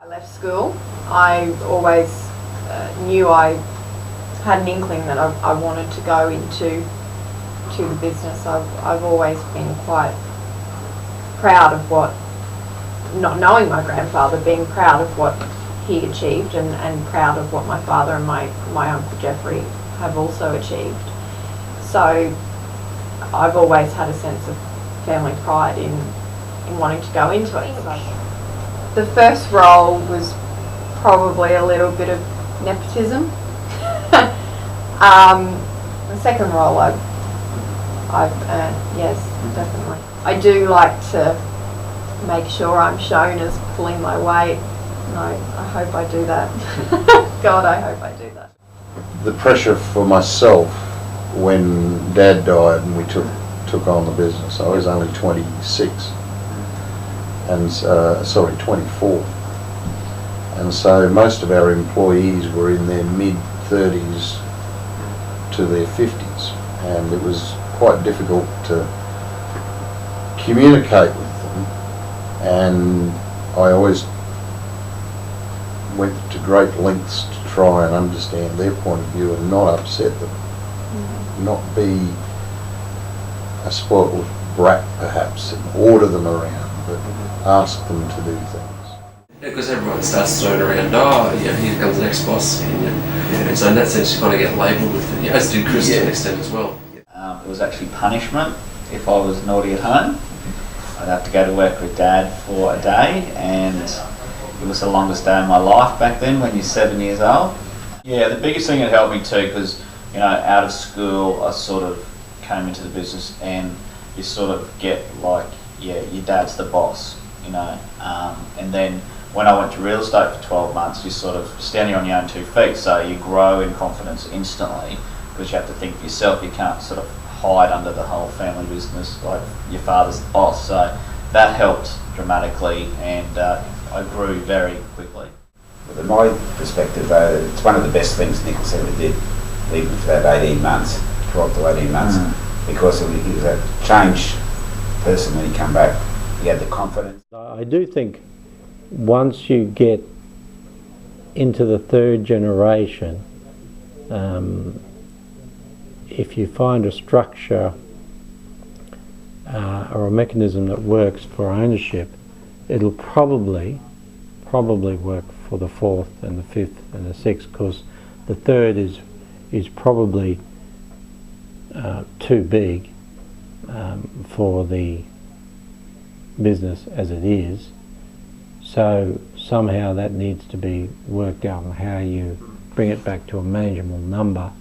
I left school. I always knew I had an inkling that I wanted to go into the business. I've always been quite proud of what, not knowing my grandfather, being proud of what he achieved and proud of what my father and my Uncle Jeffrey have also achieved. So I've always had a sense of family pride in wanting to go into it. The first role was probably a little bit of nepotism. The second role I've earned, yes, definitely. I do like to make sure I'm shown as pulling my weight. And I hope I do that. God, I hope I do that. The pressure for myself when Dad died and we took on the business, I was only 26 and 24, and so most of our employees were in their mid-30s to their 50s, and it was quite difficult to communicate with them, and I always went to great lengths to try and understand their point of view and not upset them, not be a spoiled brat perhaps and order them around, but ask them to do things. Yeah, because everyone starts throwing around, oh, yeah, here comes the next boss, and so in that sense you kind of get labelled with it, as did Chris to an extent as well. It was actually punishment if I was naughty at home. I'd have to go to work with Dad for a day, and it was the longest day of my life back then when you're 7 years old. Yeah, the biggest thing that helped me too, because out of school I sort of came into the business and you sort of get like, yeah, your dad's the boss, and then when I went to real estate for 12 months, you're sort of standing on your own 2 feet, so you grow in confidence instantly because you have to think for yourself. You can't sort of hide under the whole family business like your father's the boss, so that helped dramatically, and I grew very quickly. From my perspective, it's one of the best things Nicholas ever did, leaving for that 18 months, 12 to 18 months, because he was a changed person when he came back. He had the confidence. I do think once you get into the third generation, if you find a structure or a mechanism that works for ownership, it'll probably work for the fourth and the fifth and the sixth, because the third is probably too big for the business as it is. So somehow that needs to be worked out on how you bring it back to a manageable number